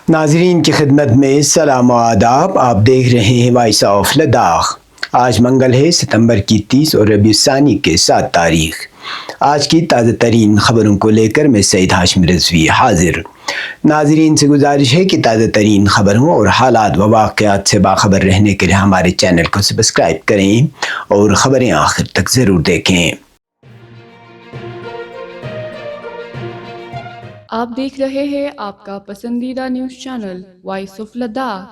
ناظرین کی خدمت میں سلام و آداب. آپ دیکھ رہے ہیں وائس آف لداخ. آج منگل ہے، ستمبر کی 30 اور ربیع الثانی کے 7 تاریخ. آج کی تازہ ترین خبروں کو لے کر میں سعید ہاشم رضوی حاضر. ناظرین سے گزارش ہے کہ تازہ ترین خبروں اور حالات و واقعات سے باخبر رہنے کے لیے ہمارے چینل کو سبسکرائب کریں اور خبریں آخر تک ضرور دیکھیں. آپ دیکھ رہے ہیں آپ کا پسندیدہ news channel Voice of Ladakh.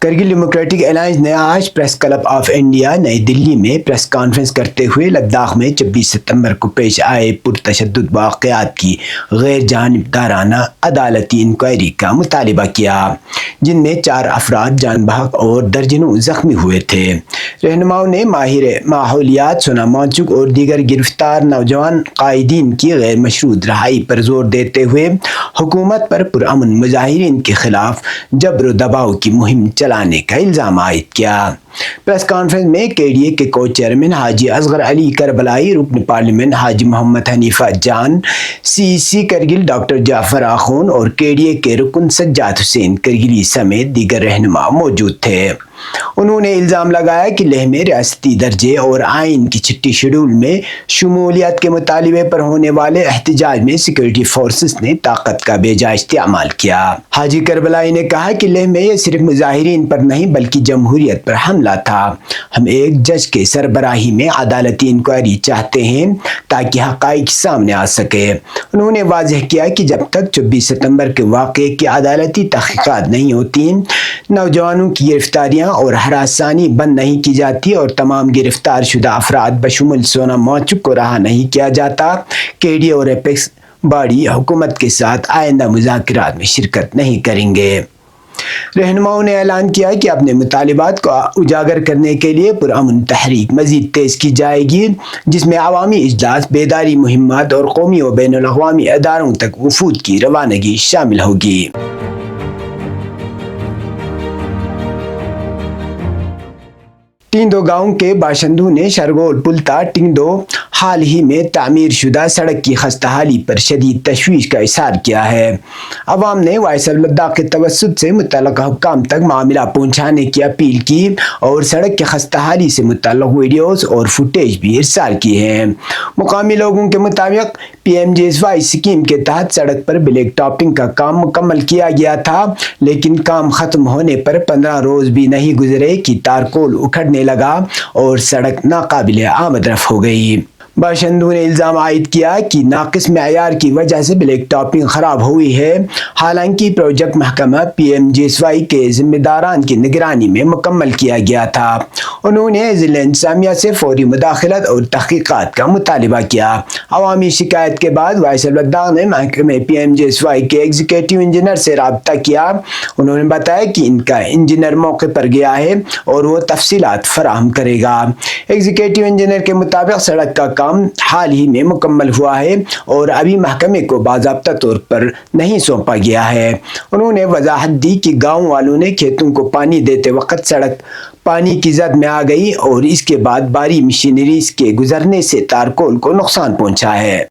Kargil Democratic Alliance نے آج پریس کلب آف انڈیا نئی دلی میں پریس کانفرنس کرتے ہوئے لداخ میں 26 ستمبر کو پیش آئے پرتشدد واقعات کی غیر جانبدارانہ عدالتی انکوائری کا مطالبہ کیا، جن میں 4 افراد جان بحق اور درجنوں زخمی ہوئے تھے. رہنماؤں نے ماہر ماحولیات سونم وانگچک اور دیگر گرفتار نوجوان قائدین کی غیر مشروط رہائی پر زور دیتے ہوئے حکومت پر پرامن مظاہرین کے خلاف جبر و دباؤ کی مہم چلانے کا الزام عائد کیا. پریس کانفرنس میں کے ڈی اے کے کو چیئرمین حاجی اصغر علی کربلائی، رکن پارلیمنٹ حاجی محمد حنیفہ جان، سی کرگل ڈاکٹر جعفر آخون اور کے ڈی اے کے رکن سجاد حسین کرگلی سمیت دیگر رہنما موجود تھے. انہوں نے الزام لگایا کہ لیہ میں ریاستی درجے اور آئین کی چھٹی شیڈول میں شمولیت کے مطالبے پر ہونے والے احتجاج میں سیکورٹی فورسز نے طاقت کا بے جا استعمال کیا. حاجی کربلائی نے کہا کہ لیہ میں یہ صرف مظاہرین پر نہیں بلکہ جمہوریت پر حملہ تھا. ہم ایک جج کے سربراہی میں عدالتی انکوائری چاہتے ہیں تاکہ حقائق سامنے آ سکے. انہوں نے واضح کیا کہ جب تک 24 ستمبر کے واقعے کی عدالتی تحقیقات نہیں ہوتی، نوجوانوں کی گرفتاریاں اور ہراسانی بند نہیں کی جاتی اور تمام گرفتار شدہ افراد بشمول سونم وانگچک کو رہا نہیں کیا جاتا، کے ڈی اے اور ایپیکس باڈی حکومت کے ساتھ آئندہ مذاکرات میں شرکت نہیں کریں گے. رہنماؤں نے اعلان کیا کہ اپنے مطالبات کو اجاگر کرنے کے لیے پرامن تحریک مزید تیز کی جائے گی، جس میں عوامی اجلاس، بیداری مہمات اور قومی و بین الاقوامی اداروں تک وفود کی روانگی شامل ہوگی. ٹینگدو گاؤں کے باشندوں نے شرگول پلتا ٹینگدو حال ہی میں تعمیر شدہ سڑک کی خستہ حالی پر شدید تشویش کا اظہار کیا ہے. عوام نے وائس آف لداخ کے توسط سے متعلقہ حکام تک معاملہ پہنچانے کی اپیل کی اور سڑک کی خستہ حالی سے متعلق ویڈیوز اور فوٹیج بھی ارسال کیے ہیں. مقامی لوگوں کے مطابق PMJSY اسکیم کے تحت سڑک پر بلیک ٹاپنگ کا کام مکمل کیا گیا تھا، لیکن کام ختم ہونے پر 15 روز بھی نہیں گزرے کہ تارکول اکھڑنے لگا اور سڑک ناقابل آمد رفت ہو گئی. باشندوں نے الزام عائد کیا کہ ناقص معیار کی وجہ سے بلیک ٹاپنگ خراب ہوئی ہے، حالانکہ پروجیکٹ محکمہ PMJSY کے ذمہ داران کی نگرانی میں مکمل کیا گیا تھا. انہوں نے ضلع انتظامیہ سے فوری مداخلت اور تحقیقات کا مطالبہ کیا. عوامی شکایت کے بعد وائس آف لداخ نے محکمہ PMJSY کے ایگزیکٹو انجینئر سے رابطہ کیا. انہوں نے بتایا کہ ان کا انجینئر موقع پر گیا ہے اور وہ تفصیلات فراہم کرے گا. ایگزیکٹو انجینئر کے مطابق سڑک کا کام حال ہی میں مکمل ہوا ہے اور ابھی محکمے کو باضابطہ طور پر نہیں سونپا گیا ہے. انہوں نے وضاحت دی کہ گاؤں والوں نے کھیتوں کو پانی دیتے وقت سڑک پانی کی زد میں آ گئی اور اس کے بعد بھاری مشینریز کے گزرنے سے تارکول کو نقصان پہنچا ہے.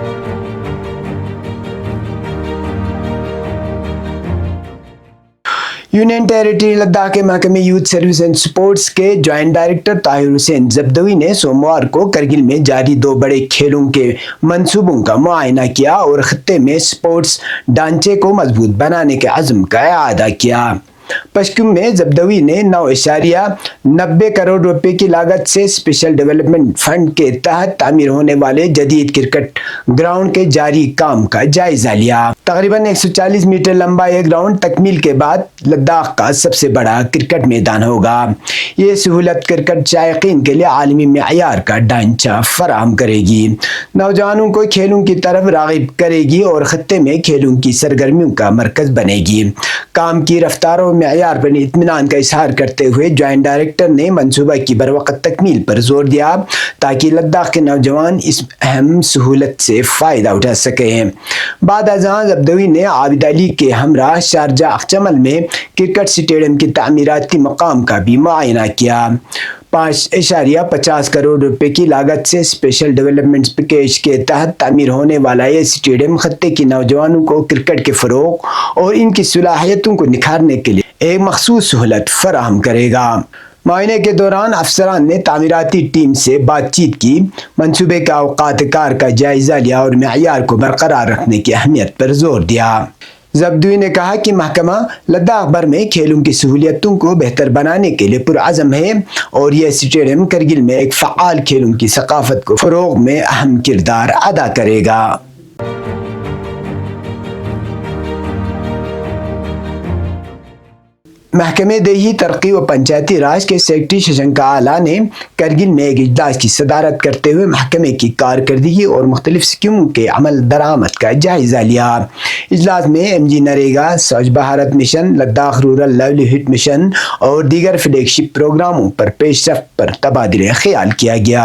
یونین ٹیریٹری لداخ کے محکمہ یوتھ سروس اینڈ سپورٹس کے جوائنٹ ڈائریکٹر طاہر حسین زبدوی نے سوموار کو کرگل میں جاری 2 بڑے کھیلوں کے منصوبوں کا معائنہ کیا اور خطے میں سپورٹس ڈھانچے کو مضبوط بنانے کے عزم کا اعادہ کیا. پشکم میں زبدوی نے 9.90 کروڑ روپے کی لاگت سے اسپیشل ڈیولپمنٹ فنڈ کے تحت تعمیر ہونے والے جدید کرکٹ گراؤنڈ کے جاری کام کا جائزہ لیا. تقریباً 140 میٹر لمبا یہ گراؤنڈ تکمیل کے بعد لداخ کا سب سے بڑا کرکٹ میدان ہوگا. یہ سہولت کرکٹ شائقین کے لیے عالمی معیار کا ڈھانچہ فراہم کرے گی، نوجوانوں کو کھیلوں کی طرف راغب کرے گی اور خطے میں کھیلوں کی سرگرمیوں کا مرکز بنے گی. کام کی رفتار اور معیار پر اطمینان کا اظہار کرتے ہوئے جوائنٹ ڈائریکٹر نے منصوبہ کی بروقت تکمیل پر زور دیا تاکہ لداخ کے نوجوان اس اہم سہولت سے فائدہ اٹھا سکیں. بعد ازاں زبدوی نے عابد علی کے ہمراہ شارجہ اخچمل میں کرکٹ سٹیڈیم کی تعمیراتی مقام کا بھی معائنہ کیا. 5.50 करोड़ रुपए की लागत से स्पेशल डेवलपमेंट पैकेज के तहत तामीर होने वाला ये स्टेडियम खत्ते के नौजवानों को क्रिकेट के फरोग और इनकी सलाहियतों को निखारने के लिए एक मखसूस सहूलत फराहम करेगा। मुआयने के दौरान अफसरान ने तामीराती टीम से बातचीत की, मंसूबे का औकात कार का जायजा लिया और मेयार को बरकरार रखने की अहमियत पर जोर दिया। जब्दुई ने कहा कि महकमा लद्दाख भर में खेलों की सहूलियतों को बेहतर बनाने के लिए पुरअज़म है और यह स्टेडियम करगिल में एक फ़आल खेलों की सकाफत को फ़रोग़ में अहम किरदार अदा करेगा। महकमे देही तरक्की व पंचायती राज के सेक्रेटरी शशंक आला ने करगिल में एक इजलास की सदारत करते हुए महकमे की कारकर्दगी और मुख्तलिफ स्कीमों के अमल दरामद का जायजा लिया। इजलास में MG नरेगा, स्वच्छ Bharat mission, Ladakh rural livelihood mission और दीगर फ्लैगशिप प्रोग्रामों पर पेशरफ्त पर तबादला ख्याल किया गया।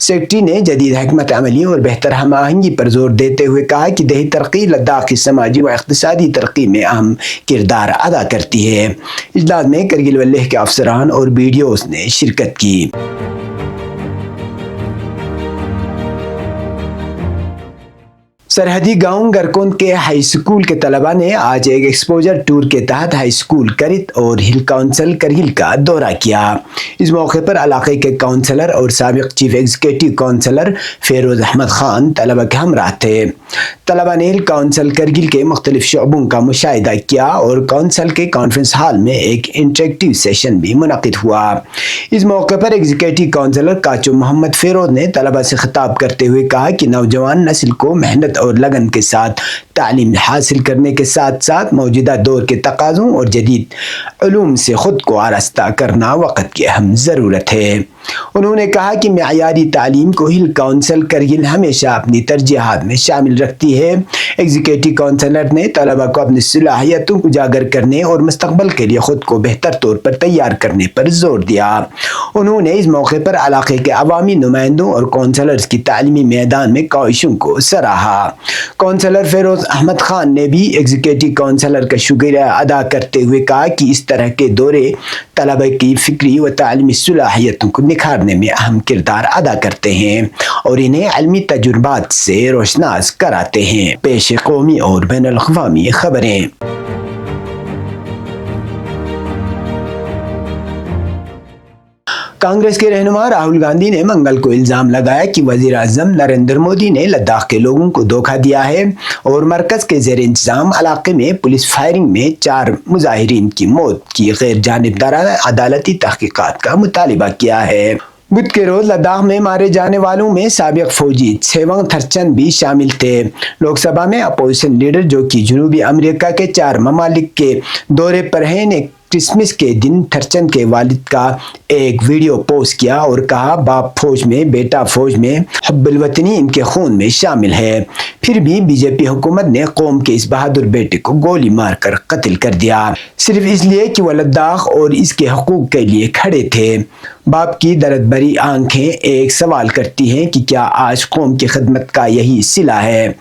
सेक्रेटरी ने जदीद हिकमत अमली और बेहतर हम आहंगी पर जोर देते हुए कहा कि देही तरक्की लद्दाख की समाजी व इक़्तिसादी तरक्की में अहम किरदार अदा करती है। इजलास में करगिल व लेह के अफसरान और BDOs ने शिरकत की। सरहदी गांव गरकोंद के हाई स्कूल के तलबा ने आज एक एक्सपोजर टूर के तहत हाई स्कूल करित और हिल काउंसिल करगिल का दौरा किया। इस मौके पर इलाके के काउंसलर और साबिक chief executive councillor Feroz Ahmad Khan तलबा के हमरा थे। तलबा ने हिल काउंसिल करगिल के मुख्तलिफ शोबों का मुशाहिदा किया और काउंसिल के कॉन्फ्रेंस हॉल में एक इंटरेक्टिव सेशन भी मुनक़िद हुआ। इस मौके पर एग्जीक्यूटिव काउंसलर काचो मोहम्मद फेरोज ने तलबा से खिताब करते हुए कहा कि नौजवान नस्ल को मेहनत और लगन के साथ तालीम हासिल करने के साथ साथ मौजूदा दौर के तकाज़ों और जदीद उलूम से ख़ुद को आरास्ता करना वक़्त की अहम ज़रूरत है। उन्होंने कहा कि मेयारी तालीम को हिल काउंसिल करगिल हमेशा अपनी तरजीहात में शामिल रखती है। एग्जीक्यूटिव काउंसलर ने तलबा को अपनी सलाहियतों को उजागर करने और मुस्तक़बल के लिए ख़ुद को बेहतर तौर पर तैयार करने पर जोर दिया। उन्होंने इस मौके पर इलाके के अवामी नुमाइंदों और काउंसलर्स की तालीमी मैदान में काविशों को सराहा। काउंसलर फेरोज अहमद खान ने भी एग्जीक्यूटिव काउंसलर का शुक्रिया अदा करते हुए कहा कि इस तरह के दौरे तलबा की फ़िक्री व तालीमी सलाहियतों को निखारने में अहम किरदार अदा करते हैं और इन्हें इल्मी तजुर्बात से रोशनास कराते हैं। पेश कौमी और बैनुल-अक़वामी खबरें। कांग्रेस के रहनुमा राहुल गांधी ने मंगल को इल्ज़ाम लगाया कि वज़ीर आज़म नरेंद्र मोदी ने लद्दाख के लोगों को धोखा दिया है और मरकज़ के ज़ेर इंतज़ाम इलाके में पुलिस फायरिंग में 4 मुजाहिरीन की मौत की गैर जानिबदाराना अदालती तहक़ीक़ात का मुतालिबा किया है। बुध के रोज लद्दाख में मारे जाने वालों में साबिक फौजी त्सेवांग थरचन भी शामिल थे। लोकसभा में अपोजिशन लीडर जो कि जनूबी अमेरिका के 4 ममालिक के दौरे पर हैं ने क्रिसमस के दिन थरचन के वालिद का एक वीडियो पोस्ट किया और कहा बाप फौज में बेटा फौज में, हुब्बुल वतनी इनके खून में शामिल है। फिर भी बीजेपी हुकूमत ने कौम के इस बहादुर बेटे को गोली मारकर कत्ल कर दिया सिर्फ इसलिए कि वह लद्दाख और इसके हकूक के लिए खड़े थे। बाप की दर्द भरी आंखें एक सवाल करती हैं कि क्या आज कौम की खिदमत का यही सिला है।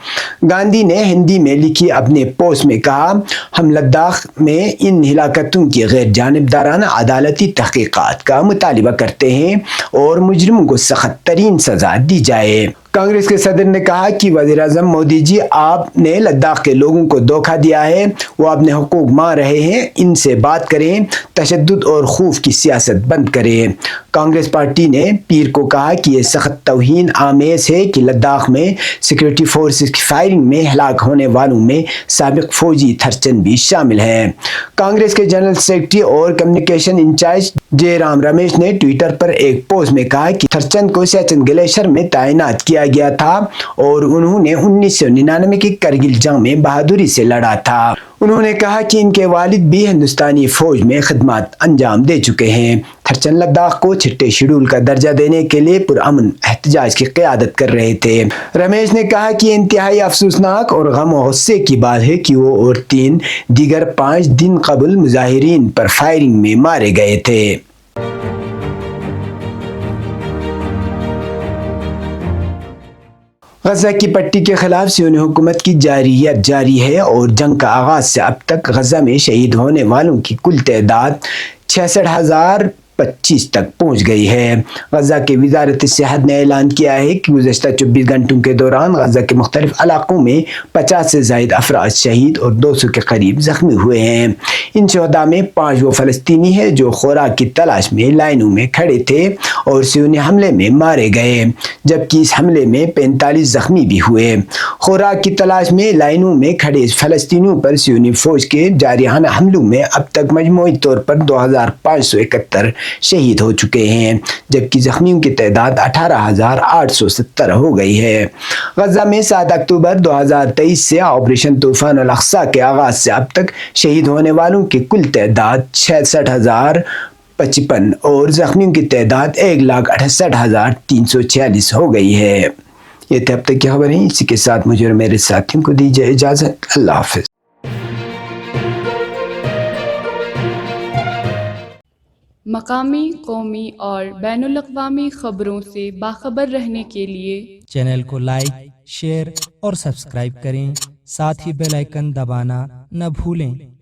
गांधी ने हिंदी में लिखी अपने पोस्ट में कहा, हम लद्दाख में इन हिलाकतों की गैर जानिबदाराना अदालती तहक़ीक़ात का मुतालिबा करते हैं और मुजरिमों को सख्त तरीन सज़ा दी जाए। कांग्रेस के सदर ने कहा कि वज़ीर आज़म मोदी जी आपने लद्दाख के लोगों को धोखा दिया है, वो अपने हुकूक मान रहे हैं, इनसे बात करें, तशद्दुद और खौफ की सियासत बंद करें। कांग्रेस पार्टी ने पीर को कहा कि यह सख्त तौहीन आमेज़ है कि लद्दाख में सिक्योरिटी फोर्सेस की फायरिंग में हलाक होने वालों में साबिक फौजी थरचन भी शामिल हैं। कांग्रेस के जनरल सेक्रेटरी और कम्युनिकेशन इंचार्ज जयराम रमेश ने ट्विटर पर एक पोस्ट में कहा कि थरचन को सियाचिन ग्लेशियर में तैनात किया गया था और उन्होंने 1999 की करगिल जंग में बहादुरी से लड़ा था। उन्होंने कहा कि इनके वालिद भी हिंदुस्तानी फौज में खिदमत अंजाम दे चुके हैं। थरचन लद्दाख को छठे शेड्यूल का दर्जा देने के लिए पुरअमन एहतजाज की क़यादत कर रहे थे। रमेश ने कहा कि इंतहाई अफसोसनाक और गम और गुस्से की बात है कि वो और 3 दीगर 5 दिन कबल मुजाहिरीन पर फायरिंग में मारे गए थे। गजा की पट्टी के खिलाफ सियोनी हुकूमत की जारियत जारी है और जंग का आगाज से अब तक गजा में शहीद होने वालों की कुल तादाद 66,000 25 तक पहुंच गई है। गजा की वजारत सेहत ने ऐलान किया है कि गुज़श्ता 24 घंटों के दौरान गजा के मुख्तलिफ इलाकों में 50 से ज़ायद अफराद शहीद और 200 के करीब जख्मी हुए हैं। इन शहदा में 5 वो फ़लस्तीनी हैं जो खुराक की तलाश में लाइनों में खड़े थे और सियोनी हमले में मारे गए, जबकि इस हमले में 45 जख्मी भी हुए। खुराक की तलाश में लाइनों में खड़े फ़लस्तीनियों पर सियोनी फ़ौज के जारिहाना हमलों में अब तक मजमूई तौर पर 2571 शहीद हो चुके हैं, जबकि जख्मियों की तादाद 18,870 हो गई है। गजा में 7 अक्टूबर 2023 से ऑपरेशन तूफान अल अक्सा के आगाज़ से अब तक शहीद होने वालों की कुल तादाद 66,055 और जख्मियों की तादाद 1,68,346 हो गई है। ये थे अब तक की खबरें। इसी के साथ मुझे और मेरे साथियों को दीजिए इजाज़त। अल्लाह हाफ़िज़। मकामी, कौमी और बैनुल-अक़वामी ख़बरों से बाखबर रहने के लिए चैनल को लाइक, शेयर और सब्सक्राइब करें। साथ ही बेल आइकन दबाना न भूलें।